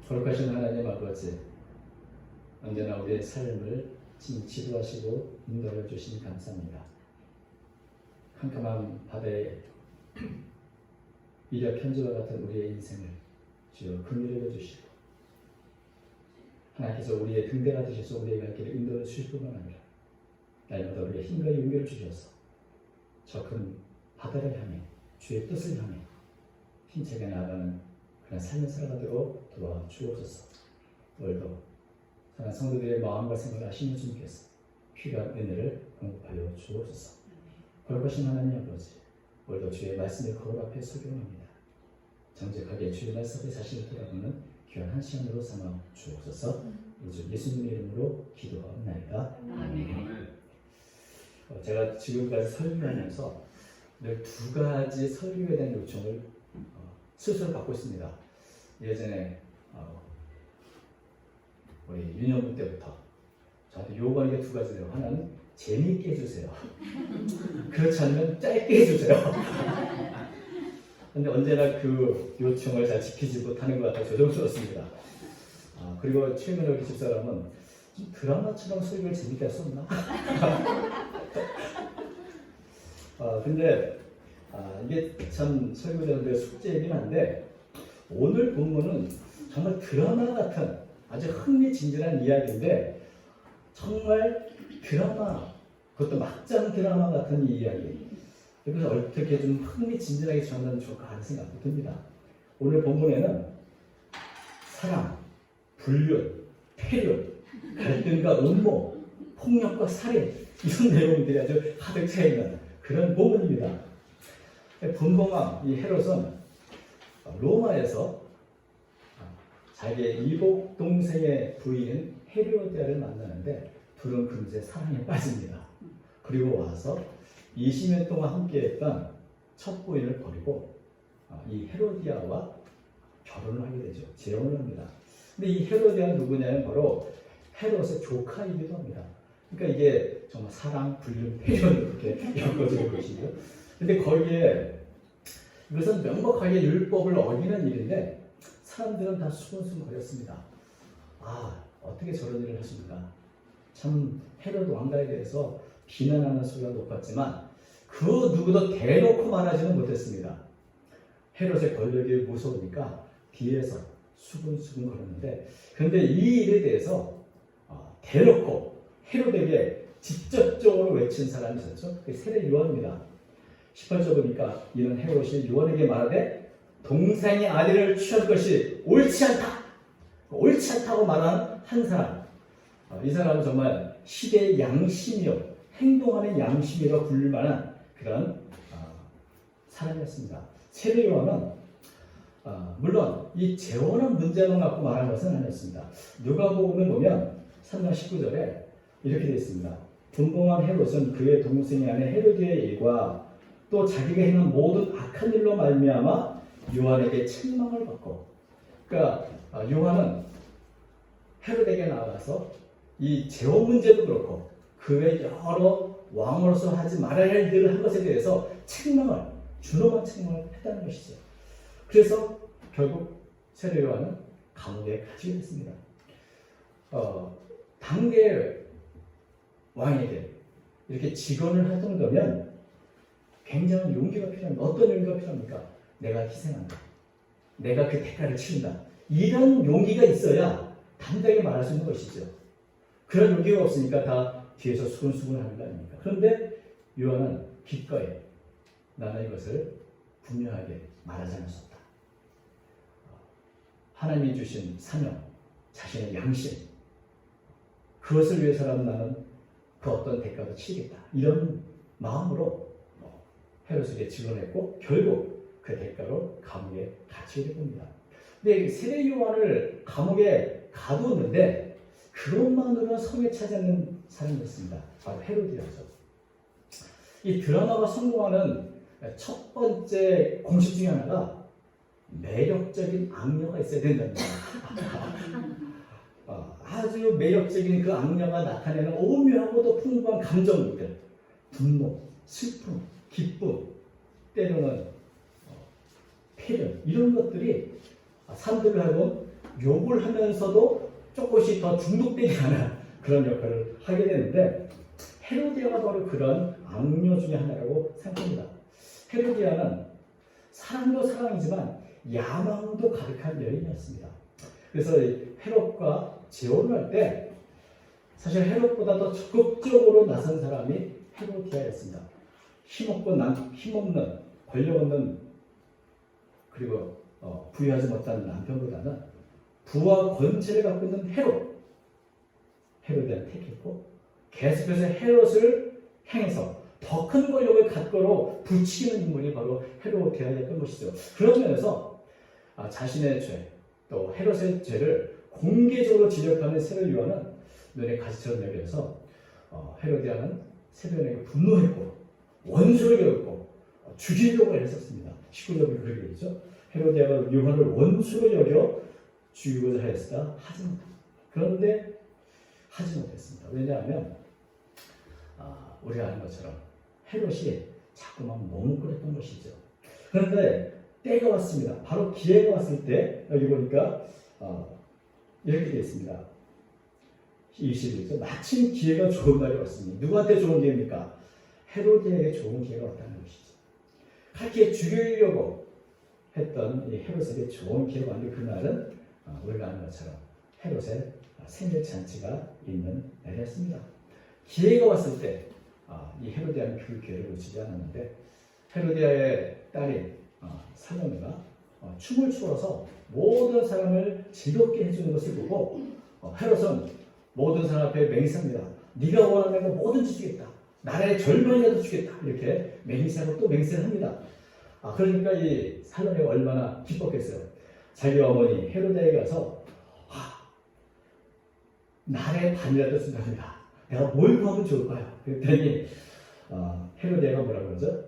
거룩하신 하나님 아버지, 언제나 우리의 삶을 지도하시고 인도해 주시니 감사합니다. 캄캄한 바다에 이력 편지와 같은 우리의 인생을 주여 긍휼히 주시고 하나님께서 우리의 등대가 되셔서 우리의 갈 길을 인도해 주실 뿐만 아니라 날마다 우리의 힘과 용기를 주셔서 저 큰 바다를 향해 주의 뜻을 향해 힘차게 나아가는 그런 삶을 살아가도록 도와주옵소서. 오늘도 사랑하는 성도들의 마음과 생각을 아시는 주님께서 귀한 은혜를 공급하여 주옵소서. 거룩하신 하나님 아버지, 오늘도 주의 말씀을 거울 앞에 소경합니다. 정직하게 주의 말씀 앞에 자신을 돌아보는 귀한 한 시간으로 삼아 주옵소서. 우주 예수님의 이름으로 기도하옵나이다. 아멘. 제가 지금까지 설교하면서 늘 두 가지 설교에 대한 요청을 스스로 받고 있습니다. 예전에 우리 유년부 때부터 저한테 요구하는 게 두 가지예요. 하나는 재미있게 해주세요. 그렇지 않으면 짧게 해주세요. 근데 언제나 그 요청을 잘 지키지 못하는 것 같아서 조정스럽습니다. 그리고 최근에 우리 집사람은 좀 드라마처럼 설교를 재밌게 할 수 없나? 근데 이게 참 설교자들의 숙제이긴 한데 오늘 본문은 정말 드라마 같은 아주 흥미진진한 이야기인데 정말 드라마, 그것도 막장 드라마 같은 이야기. 그래서 어떻게 좀 흥미진진하게 전하면 좋을까 하는 생각도 듭니다. 오늘 본문에는 사랑, 불륜, 폐륜, 갈등과 음모, 폭력과 살인 이런 내용들이 아주 가득 차 있는 그런 본문입니다. 분봉왕 이 헤롯은 로마에서 자기의 이복 동생의 부인인 헤로디아를 만나는데 둘은 금세 사랑에 빠집니다. 그리고 와서 20년 동안 함께했던 첫 부인을 버리고 이 헤로디아와 결혼을 하게 되죠. 재혼을 합니다. 근데 이 헤로디아는 누구냐면 바로 헤롯의 조카이기도 합니다. 그러니까 이게 정말 사랑, 불륜, 폐륜 이렇게 엮어지는 것이고요. 근데 거기에 이것은 명백하게 율법을 어기는 일인데 사람들은 다 수근수근거렸습니다. 어떻게 저런 일을 하십니까? 참 헤롯 왕가에 대해서 비난하는 수가 높았지만 그 누구도 대놓고 말하지는 못했습니다. 헤롯의 권력이 무서우니까 뒤에서 수근수근거렸는데 그런데 이 일에 대해서 대놓고 헤롯에게 직접적으로 외친 사람이 있었죠. 그게 세례 요한입니다. 18절 보니까 이는 헤롯이 요한에게 말하되 동생의 아들을 취한 것이 옳지 않다. 옳지 않다고 말한 한 사람. 이 사람은 정말 시대의 양심이요 행동하는 양심이라 불릴 만한 그런 사람이었습니다. 세례 요한은 물론 이 재혼한 문제만 갖고 말한 것은 아니었습니다. 누가복음을 보면 3장 19절에 이렇게 되어 있습니다. 분봉한 헤롯은 그의 동생의 아내 헤로디아의 일과 또 자기가 행한 모든 악한 일로 말미암아 요한에게 책망을 받고, 그러니까 요한은 헤롯에게 나가서 이 재혼 문제도 그렇고 그 외 여러 왕으로서 하지 말아야 할 일들을 한 것에 대해서 책망을 준엄한 책망을 했다는 것이죠. 그래서 결국 세례 요한은 감옥에 갇히게 됐습니다. 당대 왕에게 이렇게 직언을 할 정도면 굉장한 용기가 필요합니다. 어떤 용기가 필요합니까? 내가 희생한다. 내가 그 대가를 치른다. 이런 용기가 있어야 담대하게 말할 수 있는 것이죠. 그런 용기가 없으니까 다 뒤에서 수근수근 하는 거 아닙니까? 그런데 요한은 기꺼이 나는 이것을 분명하게 말하지 않을 수 없다. 하나님이 주신 사명, 자신의 양심, 그것을 위해서라면 나는 그 어떤 대가도 치겠다. 이런 마음으로 헤롯에게 직언했고 결국 그 대가로 감옥에 갇히게 됩니다. 근데 세례 요한을 감옥에 가두었는데 그것만으로는 성에 차지 않는 사람이었습니다. 바로 헤로디아죠. 이 드라마가 성공하는 첫 번째 공식 중에 하나가 매력적인 악녀가 있어야 된다는 거예요. 아주 매력적인 그 악녀가 나타내는 오묘하고도 풍부한 감정들, 분노, 슬픔, 기쁨, 때로는 폐륜 이런 것들이 사람들을 하고 욕을 하면서도 조금씩 더 중독되게 하는 그런 역할을 하게 되는데 헤로디아가 바로 그런 악녀 중에 하나라고 생각합니다. 헤로디아는 사랑도 사랑이지만 야망도 가득한 여인이었습니다. 그래서 헤롯과 재혼을 할 때 사실 헤롯보다 더 적극적으로 나선 사람이 헤로디아였습니다. 힘없는 권력 없는 그리고 부유하지 못한 남편보다는 부와 권세를 갖고 있는 헤로디아를 택했고 계속해서 헤롯을 향해서 더 큰 권력을 갖고로 부추기는 인물이 바로 헤로디아였던 것이죠. 그런 면에서 자신의 죄, 또 헤롯의 죄를 공개적으로 지적하는 세례요한은 눈에 가시처럼 여겨서 헤로디아는 세례요한에게 분노했고 원수를 여겼고 죽이려고 애썼습니다. 19절에 그렇게 되죠. 헤로디아가 요한을 원수로 여겨 죽이고자 하였으나 그런데 하지 못했습니다. 왜냐하면 우리가 아는 것처럼 헤롯이 자꾸만 머뭇거렸던 것이죠. 그런데 때가 왔습니다. 바로 기회가 왔을 때 여기 보니까 이렇게 되어 있습니다. 21절 마침 기회가 좋은 날이 왔습니다. 누구한테 좋은 기회입니까? 헤로디아에게 좋은 기회가 왔다는 것이죠. 그렇게 죽이려고 했던 이 헤롯에게 좋은 기회가 왔는데 그날은 우리가 아는 것처럼 헤롯의 생일 잔치가 있는 날이었습니다. 기회가 왔을 때 이 헤로디아는 그 기회를 놓치지 않았는데 헤로디아의 딸인 살로메가 춤을 추어서 모든 사람을 즐겁게 해주는 것을 보고 헤롯은 모든 사람 앞에 맹세합니다. 네가 원하는 거 뭐든지 주겠다. 나라의 절반이라도 주겠다. 이렇게 맹세하고 또 맹세를 합니다. 그러니까 이 살로메가 얼마나 기뻤겠어요. 자기 어머니 헤로디아에게 가서 나라의 반이라도 준답니다. 내가 뭘 구하면 좋을까요? 그랬더니 헤로디아가 뭐라고 그러죠?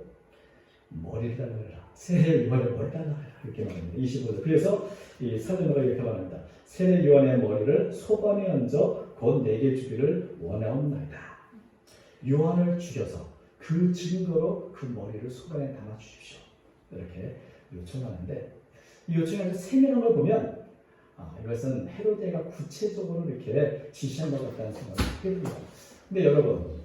머리를 달라라. 세례 요한의 머리를 달라라. 이렇게 말합니다. 25절. 그래서 이 살로메가 이렇게 말합니다. 세례 요한의 머리를 소반에 얹어 곧 내게 주기를 원하옵나이다. 요한을 죽여서 그 증거로 그 머리를 소반에 담아 주십시오. 이렇게 요청하는데 이 요청에서 세밀한 걸 보면 이것은 헤로데가 구체적으로 이렇게 지시한 것 같다는 생각을 하게 됩니다. 근데 여러분,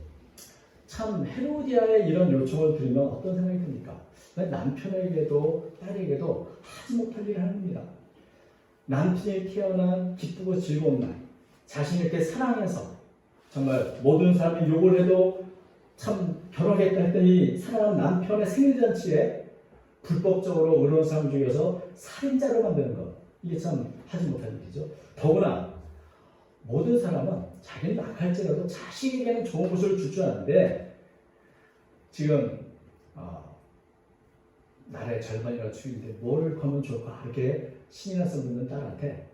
참 헤로디아의 이런 요청을 들으면 어떤 생각이 듭니까? 남편에게도 딸에게도 하지 못할 일을 하는 겁니다. 남편이 태어난 기쁘고 즐거운 날, 자신이 이렇게 사랑해서 정말 모든 사람이 욕을 해도 참 결혼했다 했더니 사랑하는 남편의 생일잔치에 불법적으로 의로운 사람 중에서 살인자로 만드는 것. 이게 참 하지 못할 일이죠. 더구나 모든 사람은 자기는 악할지라도 자식에게는 좋은 것을 줄 줄 아는데 지금 나라의 절반이라도 주인데 뭐를 거면 좋을까 이렇게 신이 나서 묻는 딸한테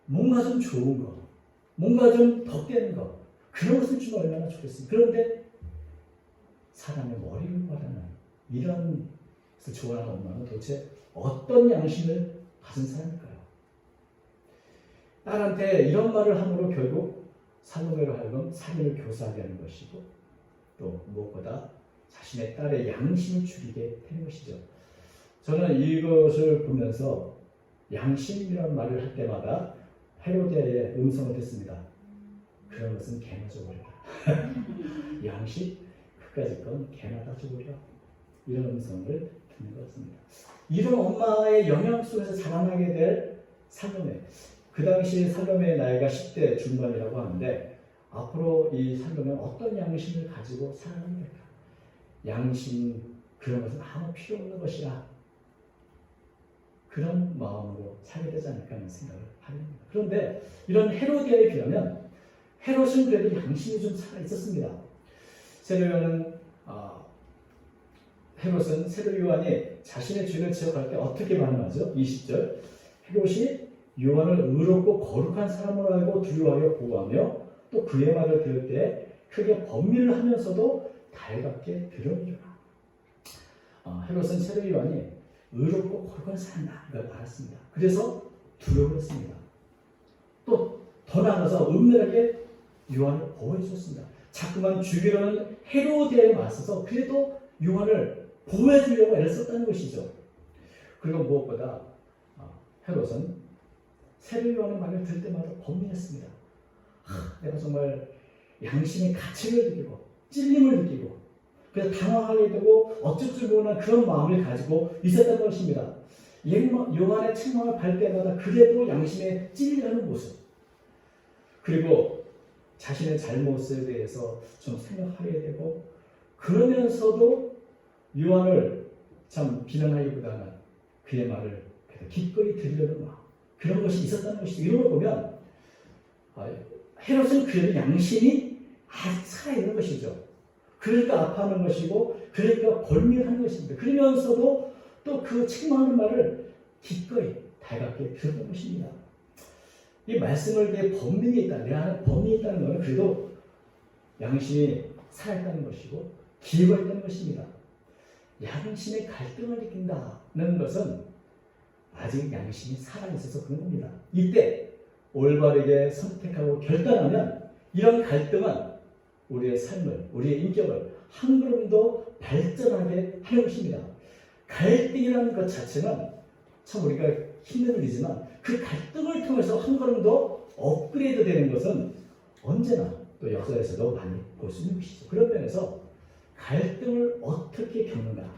뭔가 좀 좋은 거, 뭔가 좀 덧대는 거 그런 것을 주면 얼마나 좋겠습니까? 그런데 사람의 머리를 말하는 이런 것을 좋아하는 엄마는 도대체 어떤 양심을 가진 사람일까요? 딸한테 이런 말을 함으로 결국 살로메로 하여금 살인을 교사하게 하는 것이고 또 무엇보다 자신의 딸의 양심을 죽이게 되는 것이죠. 저는 이것을 보면서 양심이라는 말을 할 때마다 헤로디아의 음성을 듣습니다. 그런 것은 개나 줘버려라. 양심 그까짓 건 개나 다 줘버려. 이런 음성을 듣는 것 같습니다. 이런 엄마의 영향 속에서 자라나게 될 살로메. 그 당시 살로메의 나이가 10대 중반이라고 하는데 앞으로 이 살로메는 어떤 양심을 가지고 살아가는 걸까? 양심 그런 것은 아무 필요 없는 것이라 그런 마음으로 살게 되지 않을까 하는 생각을 하게 됩니다. 그런데 이런 헤로디아에 비하면 헤롯은 그래도 양심이 좀 살아 있었습니다. 헤롯은 세례 요한이 자신의 죄를 지적할 때 어떻게 반응하죠? 20절 헤롯이 요한을 의롭고 거룩한 사람으로 알고 두려워하여 보호하며 또 그의 말을 들을 때 크게 번민을 하면서도 달갑게 들으리라. 헤롯은 세례 요한이 의롭고 거룩한 사람이다 이걸 알았습니다. 그래서 두려워했습니다. 또 더 나아가서 은밀하게 요한을 보호해 주었습니다. 자꾸만 죽이려는 헤로디아에 맞서서 그래도 요한을 보호해 주려고 애를 썼다는 것이죠. 그리고 무엇보다 헤롯은 세례 요한의 말을 들을 때마다 번민했습니다. 내가 정말 양심의 가책을 느끼고 찔림을 느끼고 그래서 당황하게 되고 어쩔 줄 모르는 그런 마음을 가지고 있었던 것입니다. 요한의 책망을 발 때마다 그래도 양심에 찔리는 모습, 그리고 자신의 잘못에 대해서 좀 생각하게 되고, 그러면서도 요한을 참 비난하기보다는 그의 말을 기꺼이 들으려는 마음, 그런 것이 있었다는 것이죠. 이런 걸 보면 헤롯은 그의 양심이 아직 살아있는 것이죠. 그러니까 아파하는 것이고, 그러니까 벌미하는 것입니다. 그러면서도 또 그 책망하는 말을 기꺼이 달갑게 들었던 것입니다. 이 말씀을 내 범민이 있다, 내 안에 범민이 있다는 것은 그래도 양심이 살아있다는 것이고 기회가 있다는 것입니다. 양심의 갈등을 느낀다는 것은 아직 양심이 살아있어서 그런 겁니다. 이때 올바르게 선택하고 결단하면 이런 갈등은 우리의 삶을, 우리의 인격을 한 걸음 더 발전하게 하는 것입니다. 갈등이라는 것 자체는 참 우리가 힘든 일이지만 그 갈등을 통해서 한 걸음 더 업그레이드 되는 것은 언제나 또 역사에서도 많이 볼 수 있는 것이죠. 그런 면에서 갈등을 어떻게 겪는가,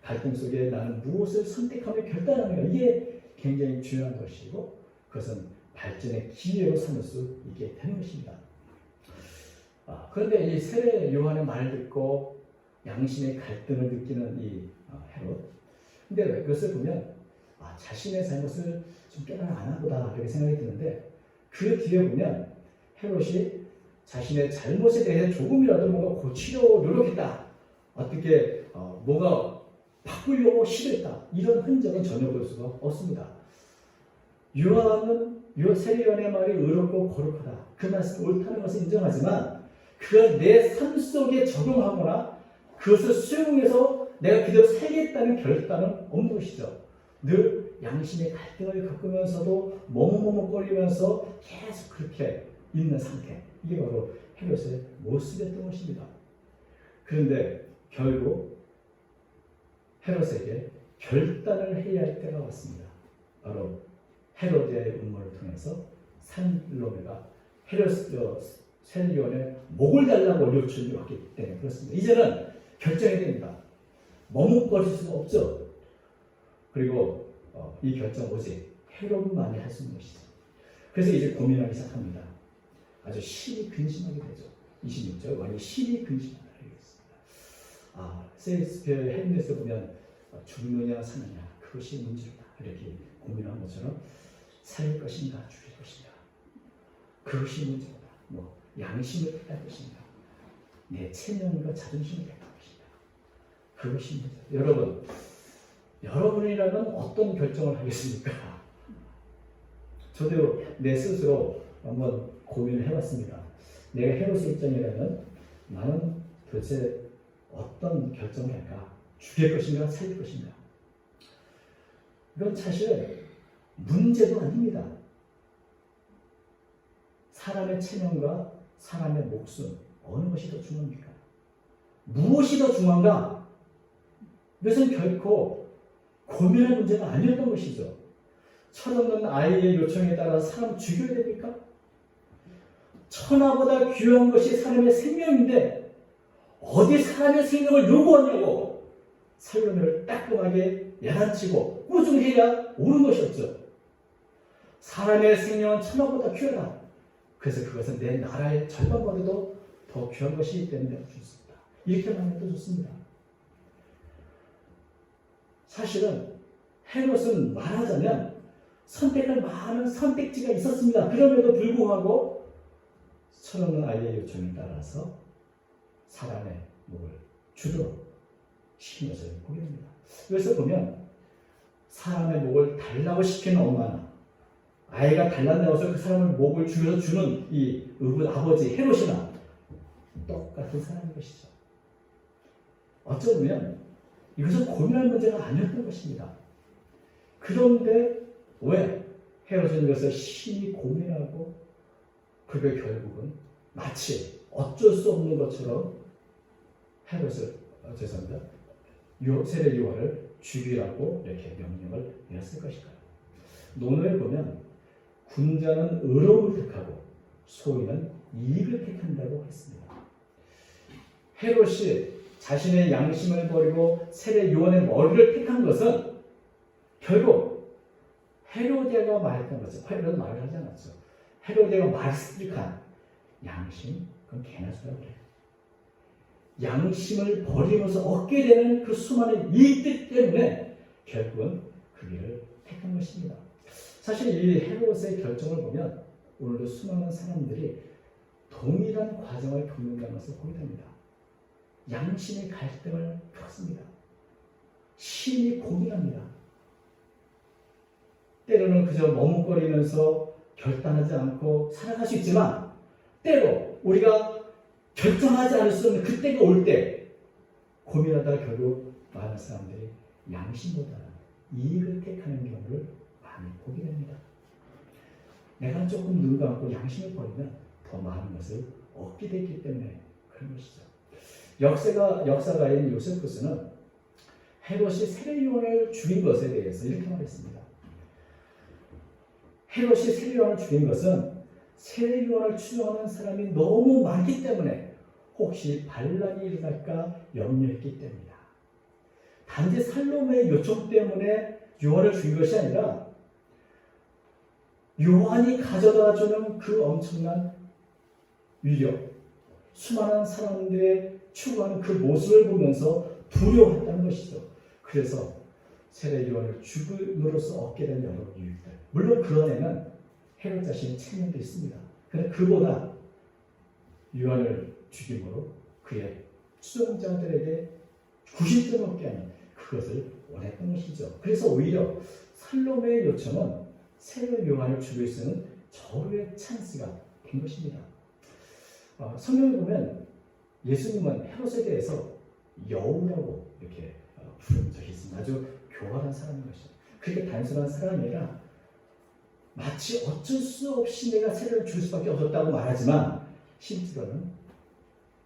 갈등 속에 나는 무엇을 선택하며 결단하는가, 이게 굉장히 중요한 것이고 그것은 발전의 기회로 삼을 수 있게 되는 것입니다. 그런데 이 세례 요한의 말을 듣고 양심의 갈등을 느끼는 이 헤롯, 근데 그것을 보면 자신의 잘못을 좀 깨달아 아나 보다 이렇게 생각이 드는데, 그 뒤에 보면 헤롯이 자신의 잘못에 대해 조금이라도 뭔가 고치려고 노력했다, 어떻게 뭐가 바꾸려고 시도했다, 이런 흔적은 전혀 볼 수가 없습니다. 요한은 세례 요한의 말이 의롭고 거룩하다, 그 말씀이 옳다는 것을 인정하지만 그걸 내 삶 속에 적용하거나 그것을 수용해서 내가 그대로 살겠다는 결단은 없는 것이죠. 늘 양심의 갈등을 겪으면서도 머뭇머뭇거리면서 계속 그렇게 있는 상태, 이게 바로 헤롯의 모습이었던 것입니다. 그런데 결국 헤롯에게 결단을 해야 할 때가 왔습니다. 바로 헤로디아의 음모를 통해서 살로메가 세례 요한의 목을 달라고 요청이 왔기 때문에 그렇습니다. 이제는 결정해야 됩니다. 머뭇거릴 수가 없죠. 그리고 이 결정 오직 헤롯만이 할 수 있는 것이죠. 그래서 이제 고민하기 시작합니다. 아주 심히 근심하게 되죠. 26절 완전히 심히 근심하게 되겠습니다. 세익스피어의 햄릿에 보면 죽느냐 사느냐 그것이 문제다 이렇게 고민한 것처럼, 살 것인가 죽일 것인가 그것이 문제다, 양심을 택할 것인가 내 체면과 자존심을 택할 것인가 그것이 문제다. 여러분이라면 어떤 결정을 하겠습니까? 저도 내 스스로 한번 고민을 해봤습니다. 내가 헤롯의 입장이라면 나는 도대체 어떤 결정을 할까? 죽일 것인가 살릴 것인가? 이건 사실 문제도 아닙니다. 사람의 체면과 사람의 목숨, 어느 것이 더 중요합니까? 무엇이 더 중요한가? 이것은 결코 고민할 문제가 아니었던 것이죠. 철없는 아이의 요청에 따라 사람 죽여야 됩니까? 천하보다 귀한 것이 사람의 생명인데 어디 사람의 생명을 요구하냐고 살로메를 따끔하게 야단치고 꾸중해야 옳은 것이었죠. 사람의 생명은 천하보다 귀하다. 그래서 그것은 내 나라의 절반보다도 더 귀한 것이기 때문에 좋습니다. 이렇게 말해도 좋습니다. 사실은 헤롯은 말하자면 선택할 많은 선택지가 있었습니다. 그럼에도 불구하고 철없는 아이의 요청에 따라서 사람의 목을 주도록 시킨 것을 보게 됩니다. 그래서 보면 사람의 목을 달라고 시키는 엄마나 아이가 달란다고 해서 그 사람을 목을 죽여서 주는 이 아버지 헤롯이나 똑같은 사람인 것이죠. 어쩌면 이것은 고민할 문제가 아니었던 것입니다. 그런데 왜 헤롯은 이것을 심히 고민하고 그게 결국은 마치 어쩔 수 없는 것처럼 헤롯을 세례 요한을 죽이라고 이렇게 명령을 내렸을 것일까요? 논어에 보면 군자는 의로움을 택하고 소인은 이익을 택한다고 했습니다. 헤롯이 자신의 양심을 버리고 세례 요한의 머리를 택한 것은 결국 헤로디아가 말했던 거죠. 헤롯은 말을 하지 않았죠. 헤로디아가 말씀한 양심, 그건 개나 소리라고 그래요. 양심을 버리면서 얻게 되는 그 수많은 이익들 때문에 결국은 그 길을 택한 것입니다. 사실 이 헤롯의 결정을 보면 오늘도 수많은 사람들이 동일한 과정을 겪는다는 것을 보게 됩니다. 양심의 갈등을 겪습니다. 심히 고민합니다. 때로는 그저 머뭇거리면서 결단하지 않고 살아갈 수 있지만 때로 우리가 결정하지 않을 수 없는 그때가 올 때 고민하다가 결국 많은 사람들이 양심보다는 이익을 택하는 경우를 많이 보게 됩니다. 내가 조금 눈 감고 양심을 버리면 더 많은 것을 얻게 됐기 때문에 그런 것이죠. 역사가인 요세푸스는 헤롯이 세례 요한을 죽인 것에 대해서 이렇게 말했습니다. 헤롯이 세례 요한을 죽인 것은 세례 요한을 추종하는 사람이 너무 많기 때문에 혹시 반란이 일어날까 염려했기 때문이다. 단지 살로메의 요청 때문에 요한을 죽인 것이 아니라 요한이 가져다주는 그 엄청난 위력, 수많은 사람들의 추구하는 그 모습을 보면서 두려워했다는 것이죠. 그래서 세례 요한을 죽음으로써 얻게 된 여러 이유들. 물론 그 안에는 헤롯 자신의 책임도 있습니다. 그런데 그보다 요한을 죽임으로 그의 추종자들에게 구실점을 얻게 하는 그것을 원했던 것이죠. 그래서 오히려 살로메의 요청은 세례 요한을 죽일 수 있는 절호의 찬스가 된 것입니다. 성경에 보면 예수님은 헤롯에 대해서 여우라고 이렇게 부른 적이 있습니다. 아주 교활한 사람인 것이죠. 그렇게 단순한 사람이 아니라 마치 어쩔 수 없이 내가 세례를 줄 수밖에 없었다고 말하지만 실제로는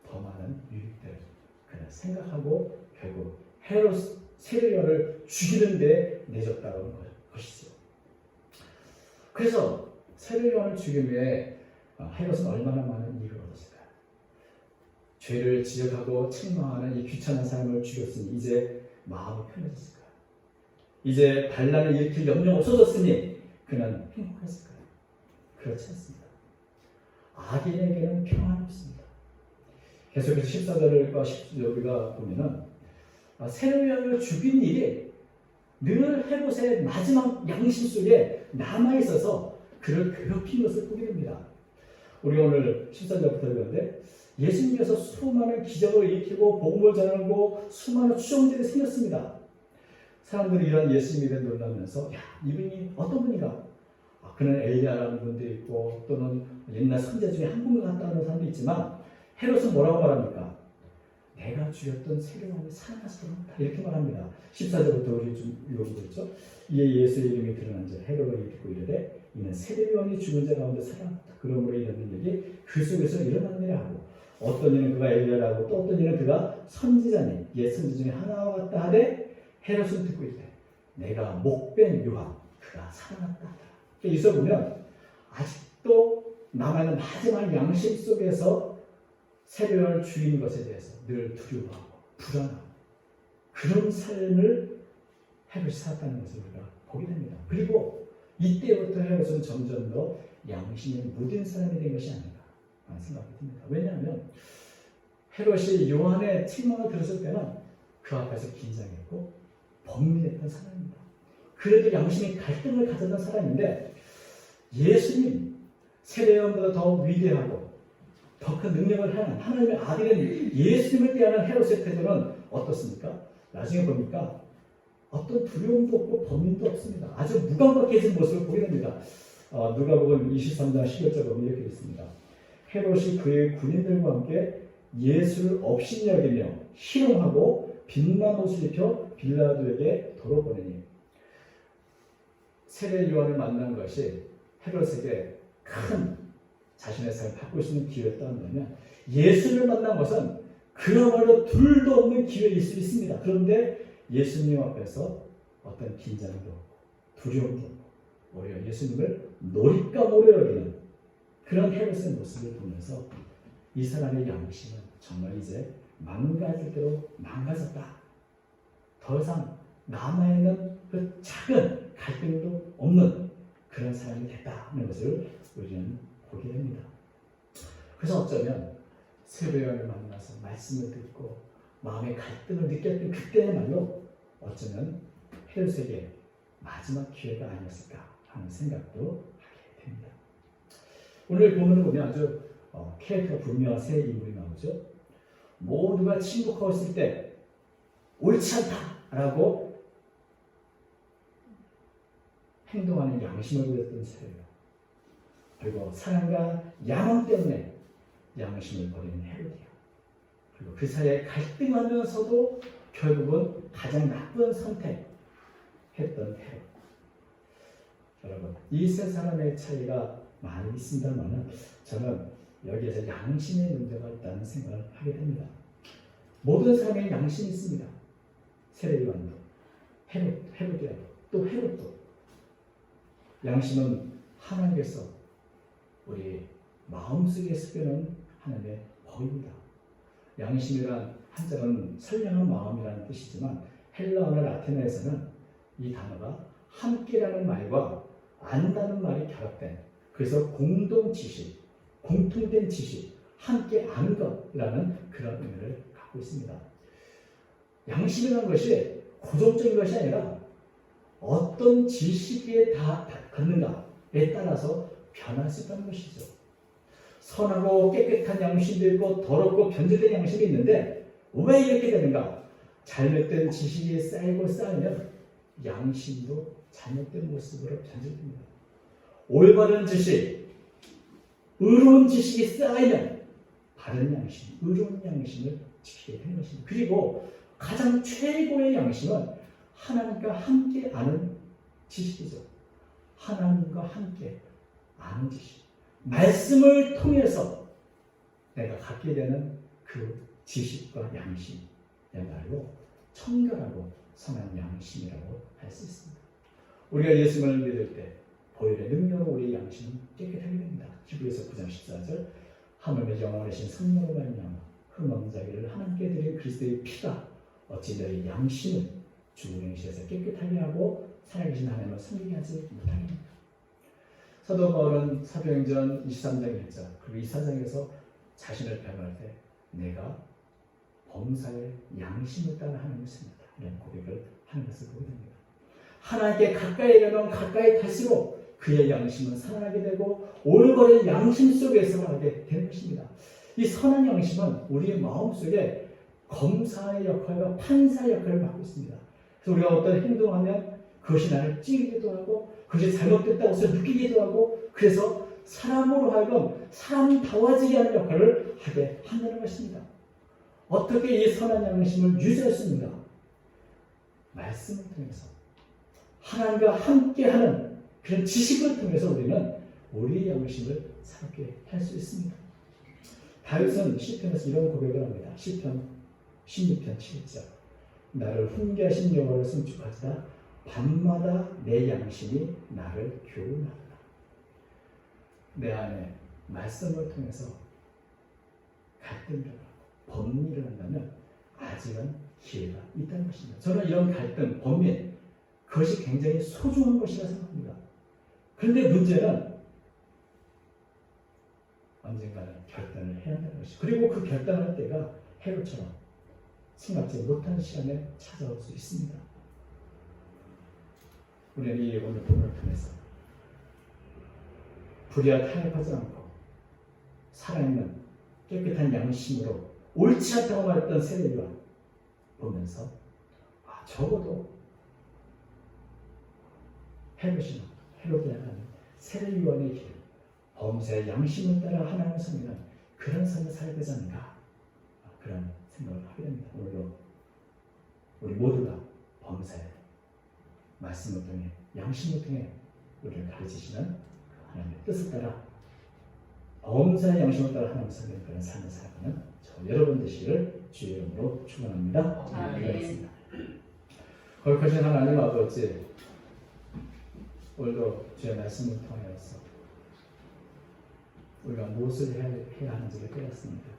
더 많은 유익들을 그냥 생각하고 결국 헤롯 세례요한을 죽이는 데 내줬다는 것이죠. 그래서 세례요한을 죽인 후에 헤롯은 얼마나 많은 이익을 얻었을까요? 죄를 지적하고 책망하는 이 귀찮은 사람을 죽였으니 이제 마음이 편해졌을까요? 이제 반란을 일으킬 염려가 없어졌으니 그는 행복했을까요? 그렇지 않습니다. 악인에게는 평안이 없습니다. 계속해서 14절과 17절 우리가 보면은 세례요한을 죽인 일이 늘 헤롯의 마지막 양심 속에 남아있어서 그를 괴롭힌 것을 보게 됩니다. 우리 오늘 14절부터 읽었는데 예수님께서 수많은 기적을 일으키고 복음을 전하고 수많은 추종들이 생겼습니다. 사람들이 이런 예수님에 대해 놀라면서 이분이 어떤 분인가? 그는 엘리야라는 분도 있고 또는 옛날 선제 중에 한 분 같다는 사람도 있지만 헤롯은 뭐라고 말합니까? 내가 죽였던 세례요한이 살아났습니다. 이렇게 말합니다. 14절부터 우리 좀 읽어보겠죠. 이에 예수의 이름이 드러난 자 헤롯을 듣고 이르되 이는 세례요한이 죽은 자 가운데 살아났다. 그러므로 이런 일이 그 속에서 일어났느냐 하고 어떤 이는 그가 엘리야라고 또 어떤 이는 그가 선지자니 옛 선지 중에 하나와 같다 하되 헤롯은 듣고 있대. 내가 목벤 요한 그가 살아났다 하더라. 여기서 보면 아직도 남아있는 마지막 양심 속에서 세례요한을 죽인 것에 대해서 늘 두려워하고 불안하고 그런 삶을 헤롯이 살았다는 것을 우리가 보게 됩니다. 그리고 이때부터 헤롯은 점점 더 양심에 묻은 사람이 된 것이 아닌가 하는 생각이 듭니다. 왜냐하면 헤롯이 요한의 책망을 들었을 때는 그 앞에서 긴장했고 범민했던 사람입니다. 그래도 양심의 갈등을 가졌던 사람인데 예수님 세례요한보다 더 위대하고 더 큰 능력을 하는 하나님의 아들인 예수님을 대하는 헤롯의 태도는 어떻습니까? 나중에 보니까 어떤 두려움도 없고 범인도 없습니다. 아주 무감각해진 모습을 보게 됩니다. 누가복음 23장 11절 보면 이렇게 있습니다. 헤롯이 그의 군인들과 함께 예수를 업신여기며 희롱하고 빛난 옷을 입혀 빌라도에게 도로 보내니 세례 요한을 만난 것이 헤롯에게 큰 자신의 삶을 바꿀 수 있는 기회였다 한다면 예수를 만난 것은 그야말로 둘도 없는 기회일 수 있습니다. 그런데 예수님 앞에서 어떤 긴장도 없고 두려움도 없고 오히려 예수님을 놀잇감으로 여기는 그런 헤롯의 모습을 보면서 이 사람의 양심은 정말 이제 망가질 대로 망가졌다. 더 이상 남아있는 그 작은 갈등도 없는 그런 사람이 됐다는 것을 우리는 보게 됩니다. 그래서 어쩌면 세례요한을 만나서 말씀을 듣고 마음의 갈등을 느꼈던 그때야말로 어쩌면 헤롯에게 마지막 기회가 아니었을까 하는 생각도 하게 됩니다. 오늘 본문을 보면 아주 캐릭터가 분명한 세 인물이 나오죠. 모두가 침묵하고 있을 때 옳지 않다라고 행동하는 양심을 보였던 세례요. 그리고 사랑과 야망 때문에 양심을 버리는 헤롯이야. 그리고 그 사이에 갈등하면서도 결국은 가장 나쁜 선택했던 헤롯. 여러분, 이 세 사람의 차이가 많이 있습니다만 저는 여기에서 양심의 문제가 있다는 생각을 하게 됩니다. 모든 사람의 양심이 있습니다. 세례요한도, 헤롯이라도, 또 헤롯도. 양심은 하나님께서 우리 마음속에 쓰는 하나님의 법입니다. 양심이란 한자는 선량한 마음이라는 뜻이지만 헬라어나 라틴어에서는 이 단어가 함께라는 말과 안다는 말이 결합된, 그래서 공동 지식, 공통된 지식, 함께 아는 것이라는 그런 의미를 갖고 있습니다. 양심이라는 것이 고정적인 것이 아니라 어떤 지식에 다 갖는가에 따라서 변할 수 있다는 것이죠. 선하고 깨끗한 양심도 있고 더럽고 변질된 양심이 있는데 왜 이렇게 되는가? 잘못된 지식이 쌓이고 쌓이면 양심도 잘못된 모습으로 변질됩니다. 올바른 지식, 의로운 지식이 쌓이면 바른 양심, 의로운 양심을 지키게 되는 것입니다. 그리고 가장 최고의 양심은 하나님과 함께 아는 지식이죠. 하나님과 함께 아는 지식. 말씀을 통해서 내가 갖게 되는 그 지식과 양심이야말로 청결하고 선한 양심이라고 할 수 있습니다. 우리가 예수님을 믿을 때 보혈의 능력으로 우리의 양심은 깨끗하게 됩니다. 히브리서 9장 14절 하나님의 영원하신 성령으로 말미암아 흠없는 하나님께 드린 그리스도의 피가 어찌 너희 양심을 주님께서 깨끗하게 하고 살아계신 하나님을 섬기게 하지 못하겠느냐. 사도 바울은 사도행전 23장 1절 그리고 24장에서 자신을 변호할 때 내가 범사의 양심을 따라 하나님을 섬긴다 이런 고백을 하는 것을 보게 됩니다. 하나님께 가까이 가면 가까이 갈수록 그의 양심은 살아나게 되고 올바른 양심 속에서 하게 되는 것입니다. 이 선한 양심은 우리의 마음속에 검사의 역할과 판사의 역할을 맡고 있습니다. 그래서 우리가 어떤 행동을 하면 그것이 나를 찌르기도 하고 그것이 잘못됐다고 해서 느끼기도 하고 그래서 사람으로 하여금 사람다워지게 하는 역할을 하게 한다는 것입니다. 어떻게 이 선한 양심을 유지할 수 있는가? 말씀을 통해서 하나님과 함께하는 그런 지식을 통해서 우리는 우리의 양심을 살게 할 수 있습니다. 다윗은 시편에서 이런 고백을 합니다. 시편 16편 7절 나를 훈계하신 여호와를 송축하지다 밤마다 내 양심이 나를 교훈하도다. 내 안에 말씀을 통해서 갈등을 하고 범민을 한다면 아직은 기회가 있다는 것입니다. 저는 이런 갈등, 범민 그것이 굉장히 소중한 것이라 생각합니다. 그런데 문제는 언젠가는 결단을 해야 한다는 것이죠. 그리고 그 결단할 때가 헤롯처럼 생각지 못한 시간에 찾아올 수 있습니다. 우리는 이 오늘 본문을 통해서 불의와 타협하지 않고 살아있는 깨끗한 양심으로 옳지 않다고 말했던 세례요한 보면서 적어도 헤롯이라는 세례요한의 길 범사의 양심을 따라 하나님을 섬기는 그런 삶을 살아야 되지 않는가 그런 생각을 하게 됩니다. 오늘도 우리 모두가 범사의 말씀을 통해 양심을 통해 우리를 가르치시는 하나님의 뜻을 따라 범사의 양심을 따라 하나님을 섬기는 그런 삶을 살아가는 저 여러분 되시기를 주의 이름으로 축원합니다. 기도하겠습니다. 거룩하신 하나님 아버지, 오늘도 주의 말씀을 통하여서 우리가 무엇을 해야 하는지를 깨닫습니다.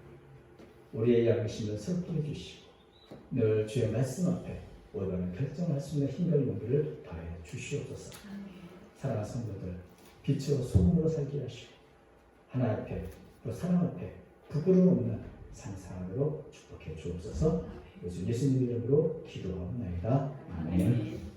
우리의 양심을 새롭게 해주시고 늘 주의 말씀 앞에 올바른 결정할 수 있는 힘과 용기를 더해 주시옵소서. 사랑하는 성도들, 빛으로 소금으로 살게 하시고 하나 앞에 또 사랑 앞에 부끄러움 없는 상상으로 축복해 주옵소서. 예수님 이름으로 기도하옵나이다. 아멘.